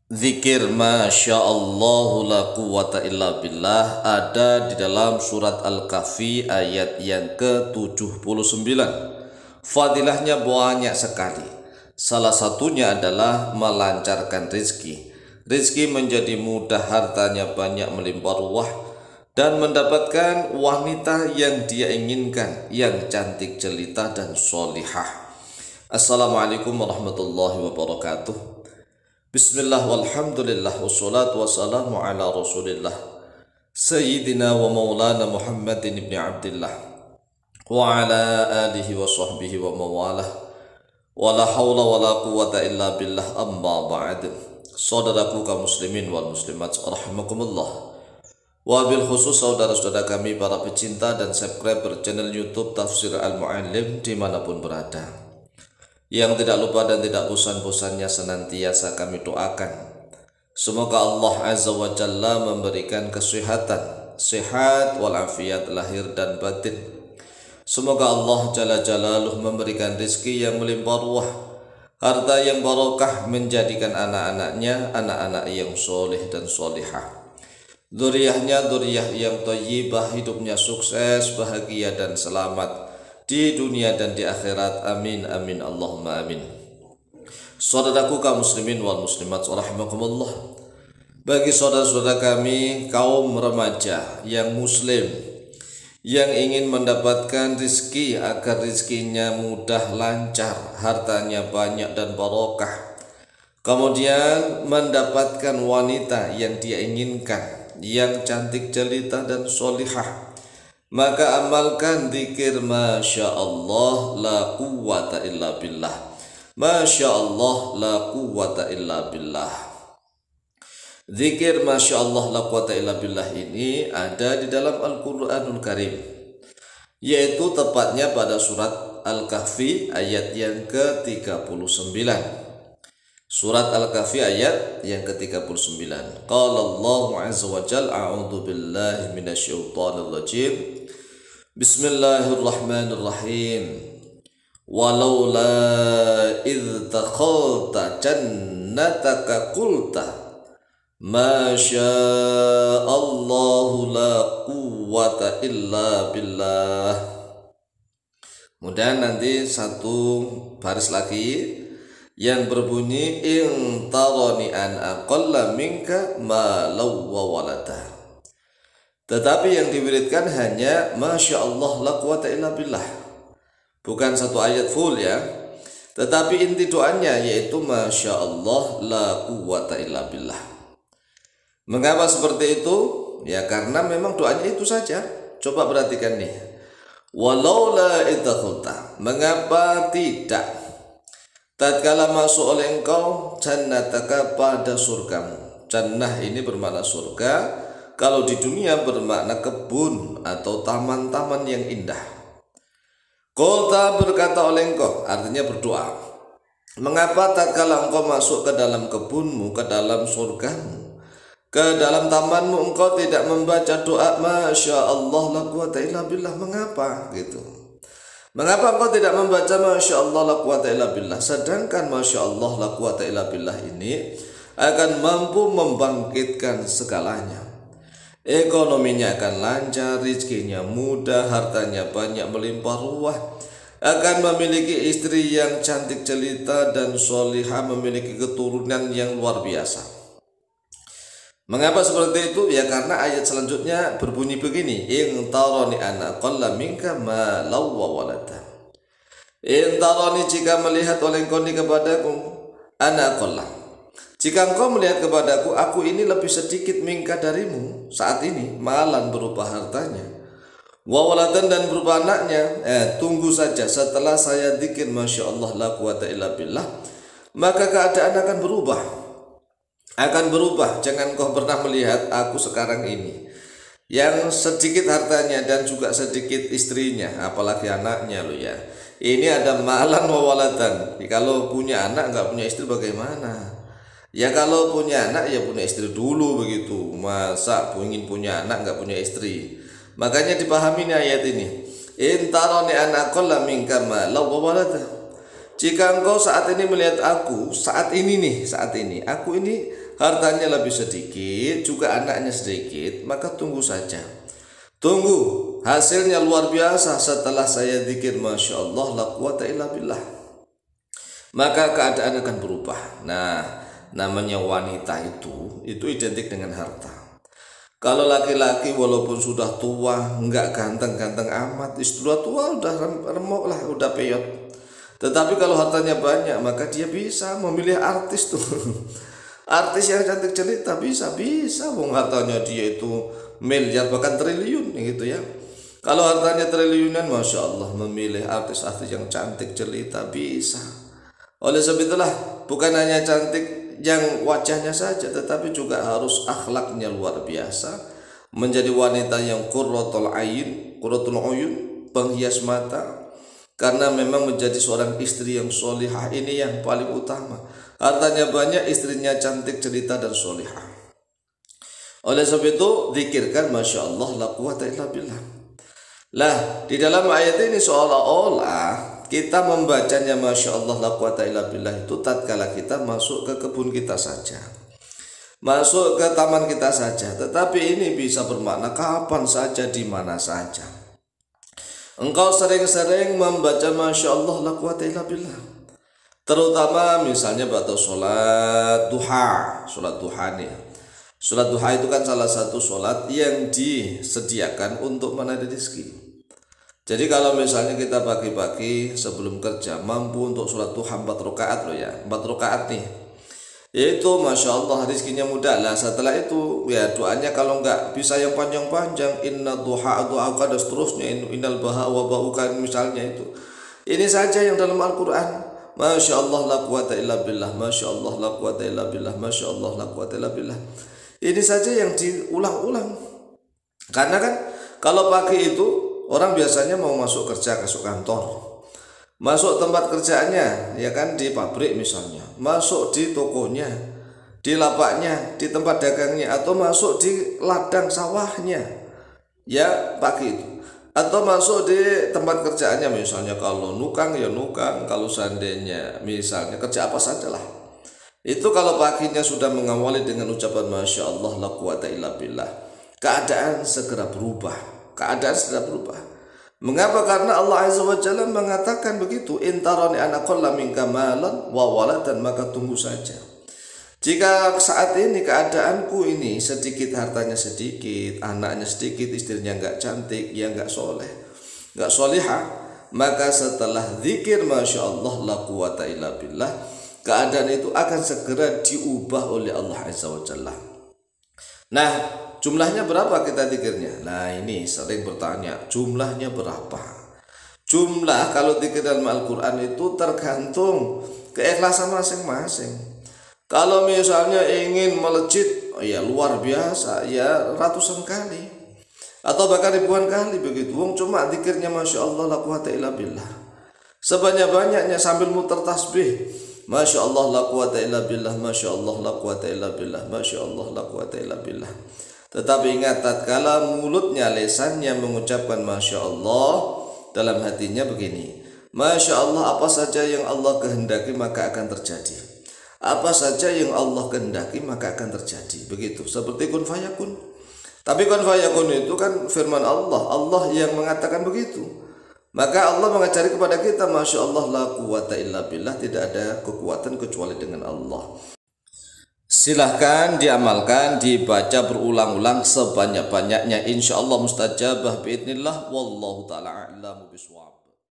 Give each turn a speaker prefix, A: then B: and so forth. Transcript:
A: Zikir Masya Allah la quwata illa billah ada di dalam surat Al-Kahfi ayat yang ke-79. Fadilahnya banyak sekali. Salah satunya adalah melancarkan rizki. Rizki menjadi mudah, hartanya banyak, melimpah ruah, dan mendapatkan wanita yang dia inginkan, yang cantik jelita dan solihah. Assalamualaikum warahmatullahi wabarakatuh. Bismillah walhamdulillah wassalatu wassalamu ala rasulillah Sayyidina wa maulana Muhammadin ibn Abdillah wa ala alihi wa sahbihi wa mawalah wa la hawla wa la quwata illa billah amma ba'd. Saudaraku kaum muslimin wal muslimat rahimakumullah, wabil khusus saudara-saudara kami para pecinta dan subscriber channel YouTube Tafsir Al-Mu'allim dimanapun berada, yang tidak lupa dan tidak bosan-bosannya senantiasa kami doakan semoga Allah Azza wa Jalla memberikan kesehatan, sehat walafiat lahir dan batin. Semoga Allah Jalla Jalaluh memberikan rezeki yang melimpah ruah, harta yang barokah, menjadikan anak-anaknya anak-anak yang soleh dan solihah, dzurriyyahnya dzurriyyah yang thayyibah, hidupnya sukses, bahagia dan selamat di dunia dan di akhirat. Amin amin Allahumma amin. Saudaraku kaum muslimin wal muslimat rahimakumullah, bagi saudara-saudara kami kaum remaja yang muslim yang ingin mendapatkan rizki agar rizkinya mudah, lancar, hartanya banyak dan barokah, kemudian mendapatkan wanita yang dia inginkan, yang cantik jelita dan solihah, maka amalkan zikir Masya Allah la quwata illa billah. Masya Allah la quwata illa billah. Zikir Masya Allah la quwata illa billah ini ada di dalam Al-Quranul Karim, yaitu tepatnya pada surat Al-Kahfi ayat yang ke-39. Surat Al-Kahfi ayat yang ke-39. Qala Allah Azza wa Jalla, a'udzu billahi minasyaitonir rajim. Bismillahirrahmanirrahim. Walaula idh takhalta jannataka qulta ma sya'allahu la quwwata illa billah. Kemudian nanti satu baris lagi yang berbunyi in tarani an aqalla minka malau wa walada. Tetapi yang diwiridkan hanya Masya Allah la quwata illa billah, bukan satu ayat full ya, tetapi inti doanya yaitu Masya Allah la quwata illa billah. Mengapa seperti itu? Ya karena memang doanya itu saja. Coba perhatikan nih, walaula idzakhulta, mengapa tidak tatkala masuk oleh engkau jannataka, pada surgamu. Jannah ini bermakna surga, kalau di dunia bermakna kebun atau taman-taman yang indah. Qulta, berkata oleh engkau, artinya berdoa. Mengapa tatkala engkau masuk ke dalam kebunmu, ke dalam surgamu, ke dalam tamanmu, engkau tidak membaca doa Masya Allah la quwata illa billah? Mengapa gitu? Mengapa engkau tidak membaca Masya Allah la quwata illa billah? Sedangkan Masya Allah la quwata illa billah ini akan mampu membangkitkan segalanya. Ekonominya akan lancar, rezekinya mudah, hartanya banyak, melimpah ruah, akan memiliki istri yang cantik jelita dan solihah, memiliki keturunan yang luar biasa. Mengapa seperti itu? Ya karena ayat selanjutnya berbunyi begini, in tarani ana qalla minka ma law wa walada. In tarani, jika melihat oleh engkau kepadaku, ana qalla, jika engkau melihat kepadaku, aku ini lebih sedikit mingka darimu saat ini, malan berupa hartanya, wawaladan dan berupa anaknya. Tunggu saja setelah saya zikir Masya Allah la quwata illa billah, maka keadaan akan berubah. Akan berubah. Jangan kau pernah melihat aku sekarang ini yang sedikit hartanya dan juga sedikit istrinya, apalagi anaknya lo ya. Ini ada malan wawaladan. Kalau punya anak nggak punya istri bagaimana? Ya kalau punya anak ya punya istri dulu begitu. Masa ingin punya anak nggak punya istri? Makanya dipahami nih ayat ini. In tarani ana qalla minka ma law walada. Jika engkau saat ini melihat aku, saat ini, aku ini hartanya lebih sedikit, juga anaknya sedikit, maka tunggu saja. Tunggu, hasilnya luar biasa setelah saya zikir Masya Allah la quwata illa billah. Maka keadaan akan berubah. Nah, namanya wanita itu identik dengan harta. Kalau laki-laki walaupun sudah tua, enggak ganteng-ganteng amat, sudah tua udah remuk lah, udah peyot. Tetapi kalau hartanya banyak, maka dia bisa memilih artis tuh. Artis yang cantik jelita bisa, wong hartanya dia itu miliar bahkan triliun gitu ya. Kalau hartanya triliunan, Masya Allah, memilih artis-artis yang cantik jelita bisa. Oleh sebab itulah bukan hanya cantik yang wajahnya saja, tetapi juga harus akhlaknya luar biasa, menjadi wanita yang qurratul uyun, penghias mata. Karena memang menjadi seorang istri yang solihah ini yang paling utama. Hartanya banyak, istrinya cantik, jelita dan solihah. Oleh sebab itu zikirkan Masya Allah la quwata illa billah. Lah di dalam ayat ini seolah-olah kita membacanya Masya Allah la quwata illa billah itu tatkala kita masuk ke kebun kita saja, masuk ke taman kita saja. Tetapi ini bisa bermakna kapan saja, di mana saja. Engkau sering-sering membaca Masya Allah la quwata illa billah, terutama misalnya waktu sholat duha nih. Sholat duha itu kan salah satu sholat yang disediakan untuk menarik rezeki. Jadi kalau misalnya kita pagi-pagi sebelum kerja mampu untuk sholat duha 4 rakaat loh ya, 4 rakaat nih, yaitu Masya Allah rezekinya mudah lah. Setelah itu ya doanya kalau enggak bisa yang panjang-panjang, inna duha dan seterusnya, innal baha wa ba'uka misalnya itu. Ini saja yang dalam Al-Quran. Masya Allah la quwata illa billah, Masya Allah la quwata illa billah, Masya Allah la quwata illa billah. Ini saja yang diulang-ulang. Karena kan kalau pagi itu orang biasanya mau masuk kerja, masuk kantor, masuk tempat kerjaannya, ya kan, di pabrik misalnya, masuk di tokonya, di lapaknya, di tempat dagangnya, atau masuk di ladang sawahnya, ya pagi itu, atau masuk di tempat kerjaannya misalnya kalau nukang ya nukang, kalau seandainya misalnya kerja apa sajalah. Itu kalau paginya sudah mengawali dengan ucapan Masya Allah la quwata illa billah, keadaan segera berubah. Mengapa? Karena Allah Azza wa Jalla mengatakan begitu, intarani anaqalla minka malan wa waladan, maka tunggu saja. Jika saat ini keadaanku ini sedikit, hartanya sedikit, anaknya sedikit, istrinya enggak cantik, ya enggak soleh, enggak solihah, maka setelah zikir Masya Allah la quwata illa billah, keadaan itu akan segera diubah oleh Allah Azza wa Jalla. Nah, jumlahnya berapa kita zikirnya? Nah, ini sering bertanya, jumlahnya berapa? Jumlah kalau zikir dalam Al-Quran itu tergantung keikhlasan masing-masing. Kalau misalnya ingin melejit, ya luar biasa, ya ratusan kali atau bahkan ribuan kali begitu. Cuma zikirnya Masya Allah la quwata illa billah, sebanyak-banyaknya sambil muter tasbih, Masya Allah la quwata illa billah, Masya Allah la quwata illa billah, Masya Allah la quwata illa billah. Tetapi ingat, tatkala mulutnya, lesannya mengucapkan Masya Allah, dalam hatinya begini, Masya Allah, apa saja yang Allah kehendaki maka akan terjadi. Apa saja yang Allah kehendaki maka akan terjadi. Begitu, seperti kun fayakun. Tapi kun fayakun itu kan firman Allah yang mengatakan begitu. Maka Allah mengajari kepada kita Masya Allah la quwata illa billah, tidak ada kekuatan kecuali dengan Allah. Silahkan diamalkan, dibaca berulang-ulang sebanyak-banyaknya, insya Allah mustajabah biidnillah. Wallahu ta'ala a'lamu bishawab.